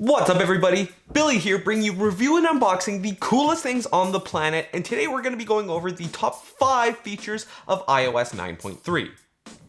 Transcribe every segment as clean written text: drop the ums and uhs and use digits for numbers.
What's up everybody? Billy here, bringing you review and unboxing the coolest things on the planet, and today we're going to be going over the top 5 features of iOS 9.3.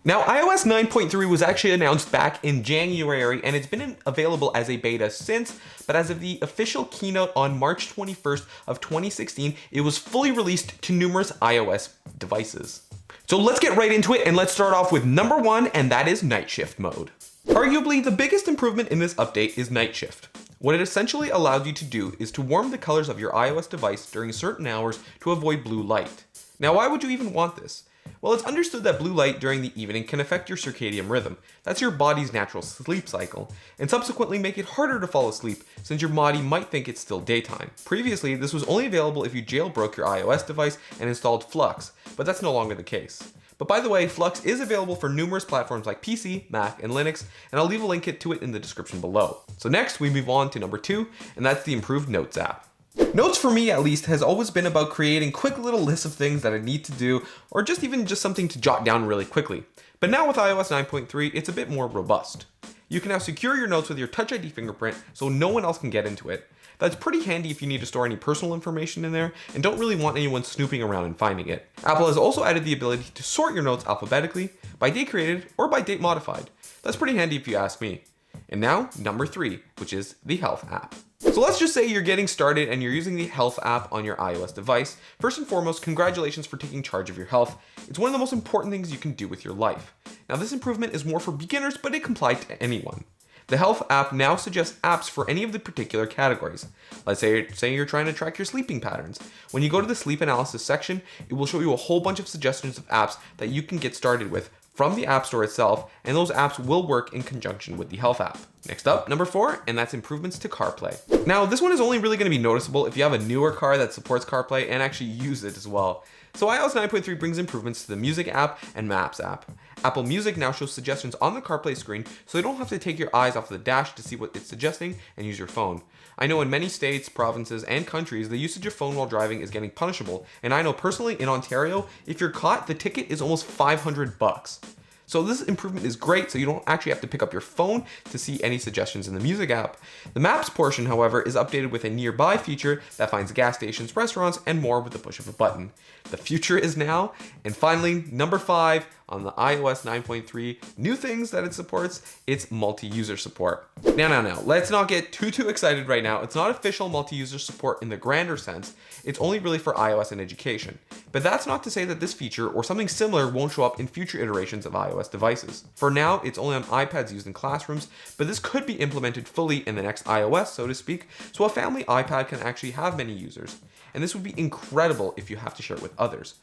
Now, iOS 9.3 was actually announced back in January, and it's been available as a beta since, but as of the official keynote on March 21st of 2016, it was fully released to numerous iOS devices. So let's get right into it, and let's start off with number 1, and that is night shift mode. Arguably, the biggest improvement in this update is night shift. What it essentially allows you to do is to warm the colors of your iOS device during certain hours to avoid blue light. Now, why would you even want this? Well, it's understood that blue light during the evening can affect your circadian rhythm. That's your body's natural sleep cycle, and subsequently make it harder to fall asleep since your body might think it's still daytime. Previously, this was only available if you jailbroke your iOS device and installed Flux, but that's no longer the case. But by the way, Flux is available for numerous platforms like PC, Mac, and Linux, and I'll leave a link to it in the description below. So next, we move on to number 2, and that's the improved Notes app. Notes, for me at least, has always been about creating quick little lists of things that I need to do, or just something to jot down really quickly. But now with iOS 9.3, it's a bit more robust. You can now secure your notes with your Touch ID fingerprint so no one else can get into it. That's pretty handy if you need to store any personal information in there and don't really want anyone snooping around and finding it. Apple has also added the ability to sort your notes alphabetically, by date created, or by date modified. That's pretty handy if you ask me. And now, number 3, which is the Health app. So let's just say you're getting started and you're using the Health app on your iOS device. First and foremost, congratulations for taking charge of your health. It's one of the most important things you can do with your life. Now, this improvement is more for beginners, but it can apply to anyone. The Health app now suggests apps for any of the particular categories. Let's say you're trying to track your sleeping patterns. When you go to the sleep analysis section, it will show you a whole bunch of suggestions of apps that you can get started with from the App Store itself, and those apps will work in conjunction with the Health app. Next up, number 4, and that's improvements to CarPlay. Now, this one is only really going to be noticeable if you have a newer car that supports CarPlay and actually use it as well. So iOS 9.3 brings improvements to the Music app and Maps app. Apple Music now shows suggestions on the CarPlay screen, so you don't have to take your eyes off the dash to see what it's suggesting and use your phone. I know in many states, provinces, and countries, the usage of phone while driving is getting punishable, and I know personally in Ontario, if you're caught, the ticket is almost $500. So this improvement is great, so you don't actually have to pick up your phone to see any suggestions in the Music app. The Maps portion, however, is updated with a nearby feature that finds gas stations, restaurants, and more with the push of a button. The future is now. And finally, number 5 on the iOS 9.3, new things that it supports, it's multi-user support. Now, let's not get too excited right now. It's not official multi-user support in the grander sense. It's only really for iOS and education. But that's not to say that this feature or something similar won't show up in future iterations of iOS devices. For now, it's only on iPads used in classrooms, but this could be implemented fully in the next iOS, so to speak, so a family iPad can actually have many users. And this would be incredible if you have to share it with others.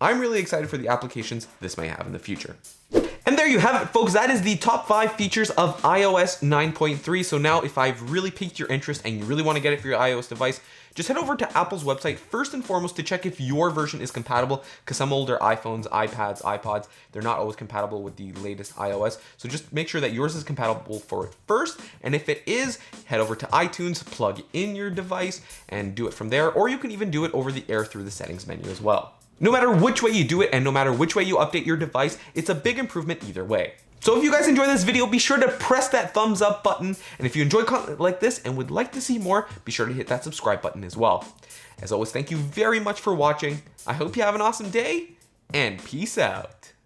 I'm really excited for the applications this may have in the future. And there you have it, folks. That is the top 5 features of iOS 9.3. So now if I've really piqued your interest and you really want to get it for your iOS device, just head over to Apple's website first and foremost to check if your version is compatible, because some older iPhones, iPads, iPods, they're not always compatible with the latest iOS. So just make sure that yours is compatible for it first. And if it is, head over to iTunes, plug in your device and do it from there. Or you can even do it over the air through the settings menu as well. No matter which way you do it and no matter which way you update your device, it's a big improvement either way. So if you guys enjoyed this video, be sure to press that thumbs up button. And if you enjoy content like this and would like to see more, be sure to hit that subscribe button as well. As always, thank you very much for watching. I hope you have an awesome day and peace out.